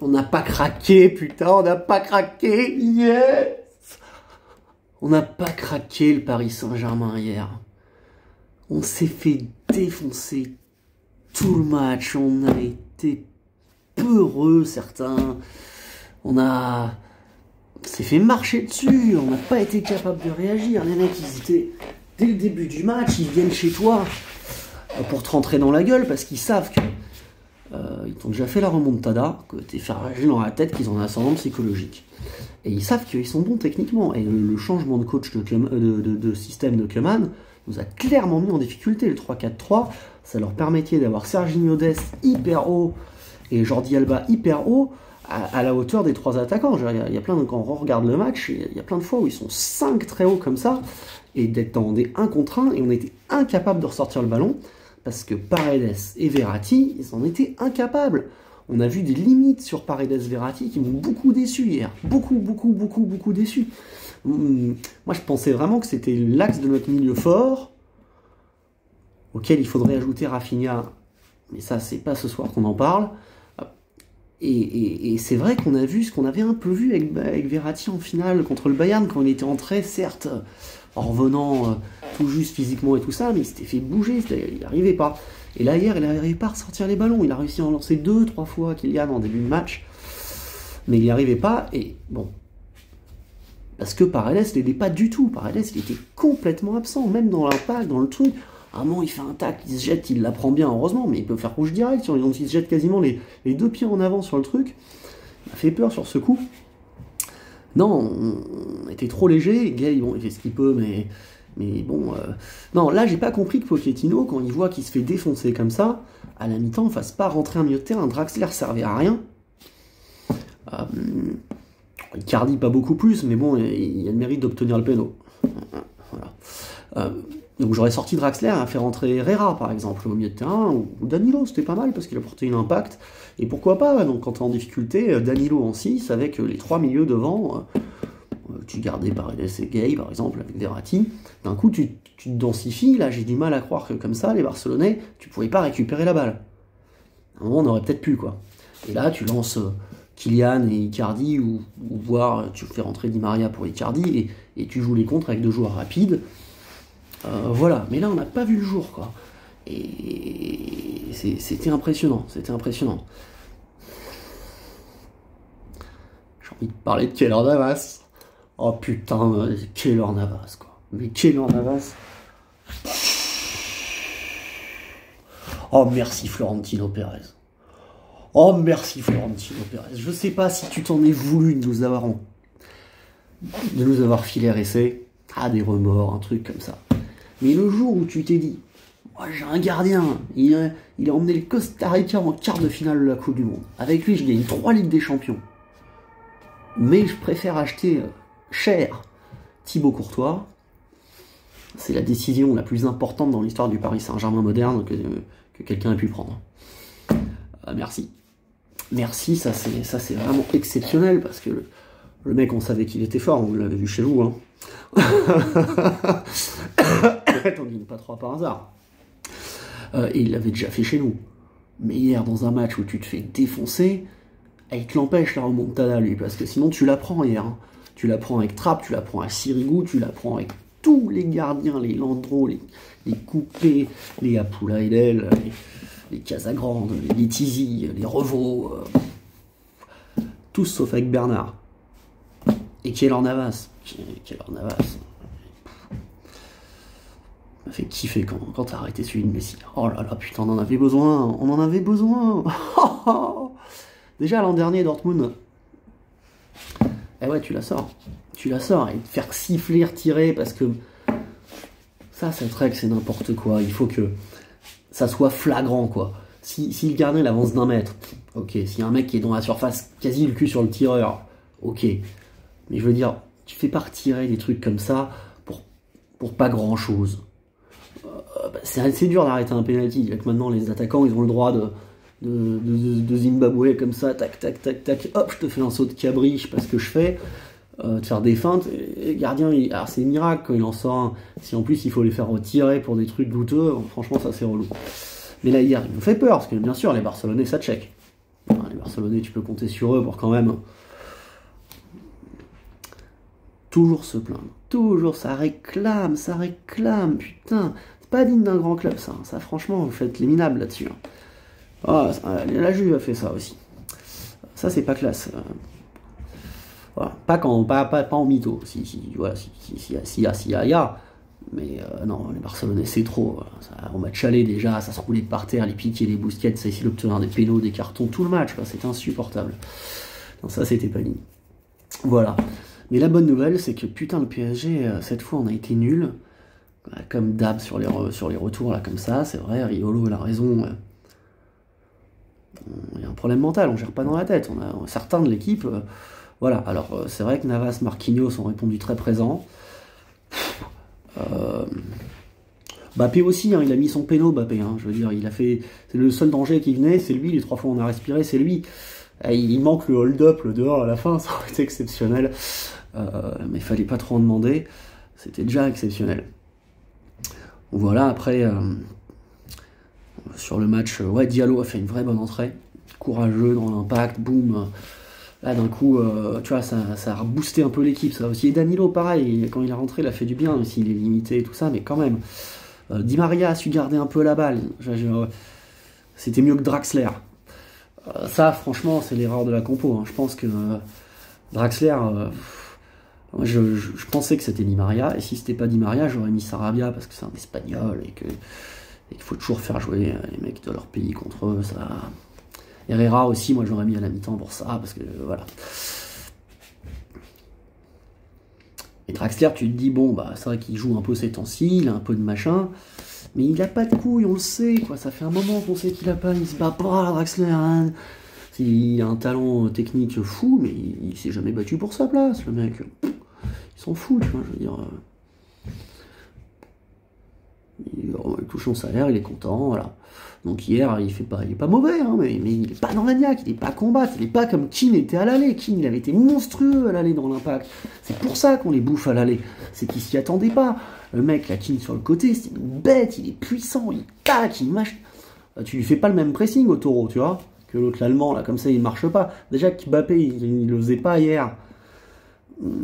On n'a pas craqué, putain, on n'a pas craqué, yes! On n'a pas craqué le Paris Saint-Germain hier. On s'est fait défoncer tout le match, on a été peureux certains, s'est fait marcher dessus, on n'a pas été capable de réagir. Les mecs, ils étaient, dès le début du match, ils viennent chez toi pour te rentrer dans la gueule parce qu'ils savent que ils t'ont déjà fait la remontada, que t'es fait réagir dans la tête, qu'ils ont un ascendant psychologique. Et ils savent qu'ils sont bons techniquement. Et le changement de coach de système de Koeman nous a clairement mis en difficulté. Le 3-4-3, ça leur permettait d'avoir Serginho Dest hyper haut et Jordi Alba hyper haut à la hauteur des trois attaquants. Il y a plein de, quand on regarde le match, il y a plein de fois où ils sont 5 très hauts comme ça, et d'être dans des 1 contre 1, et on était incapable de ressortir le ballon, parce que Paredes et Verratti, ils en étaient incapables. On a vu des limites sur Paredes-Verratti qui m'ont beaucoup déçu hier. Beaucoup déçu. Moi, je pensais vraiment que c'était l'axe de notre milieu fort, auquel il faudrait ajouter Rafinha. Mais ça, c'est pas ce soir qu'on en parle. Et c'est vrai qu'on a vu ce qu'on avait un peu vu avec Verratti en finale contre le Bayern, quand il était entré, certes, en revenant tout juste physiquement et tout ça, mais il s'était fait bouger, il n'arrivait pas. Et là, hier, il n'arrivait pas à ressortir les ballons. Il a réussi à en lancer 2-3 fois Kylian en début de match, mais il n'y arrivait pas. Et bon, parce que Paredes n'aidait pas du tout. Paredes, il était complètement absent, même dans l'impact, dans le truc. À un moment, il fait un tac, il se jette, il la prend bien, heureusement, mais il peut faire rouge direct. Donc, il se jette quasiment les 2 pieds en avant sur le truc. Il m'a fait peur sur ce coup. Non, on était trop léger. Gay, bon, il fait ce qu'il peut, mais bon... Non, là, j'ai pas compris que Pochettino, quand il voit qu'il se fait défoncer comme ça, à la mi-temps, fasse pas rentrer un milieu de terrain. Draxler servait à rien. Icardi, pas beaucoup plus, mais bon, il a le mérite d'obtenir le péno. Voilà. Donc j'aurais sorti Draxler à faire rentrer Herrera, par exemple, au milieu de terrain, ou Danilo, c'était pas mal, parce qu'il apportait un impact. Et pourquoi pas, donc quand t'es en difficulté, Danilo en 6, avec les 3 milieux devant, tu gardais Paredes et Gay, par exemple, avec Verratti, d'un coup tu te densifies. Là j'ai du mal à croire que comme ça, les Barcelonais, tu pouvais pas récupérer la balle. À un moment, on aurait peut-être pu, quoi. Et là, tu lances Kylian et Icardi, ou voire tu fais rentrer Di Maria pour Icardi, et tu joues les contres avec 2 joueurs rapides. Voilà, mais là on n'a pas vu le jour, quoi. Et c'était impressionnant, J'ai envie de parler de Keylor Navas. Oh putain, Keylor Navas, quoi. Mais Keylor Navas. Oh merci Florentino Pérez. Je sais pas si tu t'en es voulu de nous avoir filé RSC. Ah, des remords, un truc comme ça. Mais le jour où tu t'es dit, moi j'ai un gardien, il a emmené le Costa Rica en quart de finale de la Coupe du Monde. Avec lui, je gagne 3 Ligues des Champions. Mais je préfère acheter cher Thibaut Courtois. C'est la décision la plus importante dans l'histoire du Paris Saint-Germain moderne que quelqu'un a pu prendre. Merci. Merci, ça c'est vraiment exceptionnel, parce que le mec, on savait qu'il était fort, on l'avait vu chez vous, hein. T'en gagnes pas 3 par hasard. Et il l'avait déjà fait chez nous. Mais hier, dans un match où tu te fais défoncer, il te l'empêche la remontada, lui, parce que sinon tu la prends hier. Hein. Tu la prends avec Trapp, tu la prends à Sirigu, tu la prends avec tous les gardiens, les Landreau, les Coupé, les Apoulaïdel, les Casagrande, les Letizy, les Revaux, tous sauf avec Bernard. Et Keylor Navas. m'a fait kiffer quand t'as arrêté celui de Messi. Oh là là, putain, on en avait besoin. Déjà l'an dernier, Dortmund. Eh ouais, tu la sors. Et te faire siffler, tirer, parce que ça, cette règle, c'est n'importe quoi. Il faut que ça soit flagrant, quoi. Si le gardien il avance d'1 mètre, ok. S'il y a un mec qui est dans la surface, quasi le cul sur le tireur, ok. Mais je veux dire, tu fais pas retirer des trucs comme ça pour pas grand chose. C'est assez dur d'arrêter un penalty. Maintenant, les attaquants, ils ont le droit de Zimbabwe comme ça, tac, tac, tac, tac, hop, je te fais un saut de cabriche parce que je fais, de faire des feintes. Et le gardien, alors c'est miracle quand il en sort un. Si en plus il faut les faire retirer pour des trucs douteux, franchement, ça c'est relou. Mais là, hier, il nous fait peur parce que bien sûr, les Barcelonais, ça check. Les les Barcelonais, tu peux compter sur eux pour quand même toujours se plaindre. Toujours, ça réclame, putain. C'est pas digne d'un grand club, ça. Ça, franchement, vous faites les minables là-dessus. Oh, la Juve a fait ça aussi. Ça, c'est pas classe. Voilà. Pas en mytho. Si y a. Mais non, les Barcelonais, c'est trop. Ça, au match aller, déjà, ça se roulait par terre, les piquets, les bousquettes, ça essaie d'obtenir des pénaux, des cartons, tout le match. C'était insupportable. Non, ça, c'était pas digne. Voilà. Mais la bonne nouvelle, c'est que putain, le PSG, cette fois, on a été nul. Comme d'hab sur les retours, là, comme ça. C'est vrai, Riolo, il a raison. Il y a un problème mental, on gère pas dans la tête. On a certains de l'équipe. Voilà, alors c'est vrai que Navas, Marquinhos ont répondu très présents. Bappé aussi, hein, il a mis son péno, Bappé. Hein, je veux dire, il a fait. C'est le seul danger qui venait, c'est lui. Les 3 fois on a respiré, c'est lui. Il manque le hold-up, le dehors à la fin, ça aurait été exceptionnel. Mais il fallait pas trop en demander. C'était déjà exceptionnel. Voilà, après. Sur le match, ouais, Diallo a fait une vraie bonne entrée. Courageux dans l'impact, boum. Là, d'un coup, tu vois, ça a reboosté un peu l'équipe, ça aussi. Et Danilo, pareil, quand il est rentré, il a fait du bien, même s'il est limité et tout ça, mais quand même. Di Maria a su garder un peu la balle. C'était mieux que Draxler. Ça, franchement, c'est l'erreur de la compo. Hein. Je pense que Draxler, je pensais que c'était Di Maria, et si c'était pas Di Maria, j'aurais mis Sarabia, parce que c'est un Espagnol, et qu'il faut toujours faire jouer les mecs de leur pays contre eux. Ça... Herrera aussi, moi j'aurais mis à la mi-temps pour ça, parce que voilà. Et Draxler, tu te dis, bon, bah c'est vrai qu'il joue un peu ces temps-ci, il a un peu de machin, mais il a pas de couilles, on le sait, quoi. Ça fait un moment qu'on sait qu'il a pas, il se bat pas, Draxler. Hein. Il a un talent technique fou, mais il s'est jamais battu pour sa place, le mec. Il s'en fout, tu vois, je veux dire. Il touche son salaire, il est content, voilà. Donc hier, il est pas mauvais, hein, mais il est pas dans la niaque, il est pas à combattre, il est pas comme Keane était à l'aller. Keane, il avait été monstrueux à l'aller dans l'Impact. C'est pour ça qu'on les bouffe à l'aller. C'est qu'ils s'y attendaient pas. Le mec, la Keane sur le côté, c'est une bête, il est puissant, il tac, il mâche. Tu lui fais pas le même pressing au taureau, tu vois, que l'autre, l'allemand, là, comme ça, il marche pas. Déjà que Mbappé, il le faisait pas hier.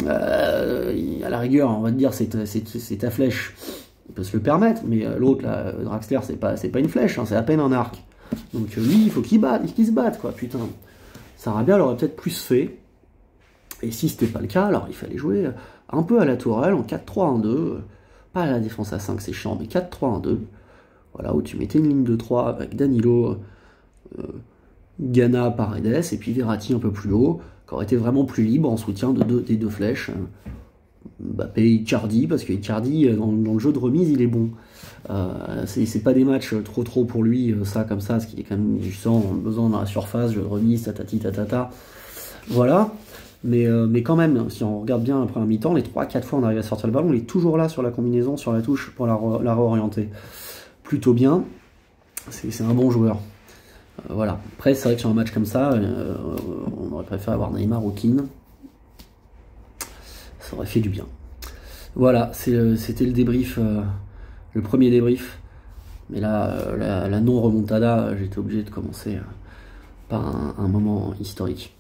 À la rigueur, on va te dire, c'est ta flèche. Il peut se le permettre, mais l'autre, là, Draxler, c'est pas une flèche, hein, c'est à peine un arc. Donc lui, il faut qu'il se batte, quoi, putain. Sarabia l'aurait peut-être plus fait. Et si c'était pas le cas, alors il fallait jouer un peu à la Tourelle, en 4-3-1-2. Pas à la défense à 5, c'est chiant, mais 4-3-1-2. Voilà, où tu mettais une ligne de 3 avec Danilo, Ghana, Paredes, et puis Verratti un peu plus haut, qui aurait été vraiment plus libre en soutien des deux flèches. Mbappé, Icardi, parce que Icardi, dans le jeu de remise, il est bon. C'est pas des matchs trop pour lui, ça, comme ça, parce qu'il est quand même, je sens, besoin dans la surface, jeu de remise, tatati, tatata. Voilà. Mais quand même, si on regarde bien après un mi-temps, les 3-4 fois on arrive à sortir le ballon, il est toujours là sur la combinaison, sur la touche, pour la réorienter. Plutôt bien. C'est un bon joueur. Voilà. Après, c'est vrai que sur un match comme ça, on aurait préféré avoir Neymar ou Keane. Ça aurait fait du bien. Voilà, c'était le débrief, le premier débrief. Mais là, la non-remontada, j'étais obligé de commencer par un moment historique.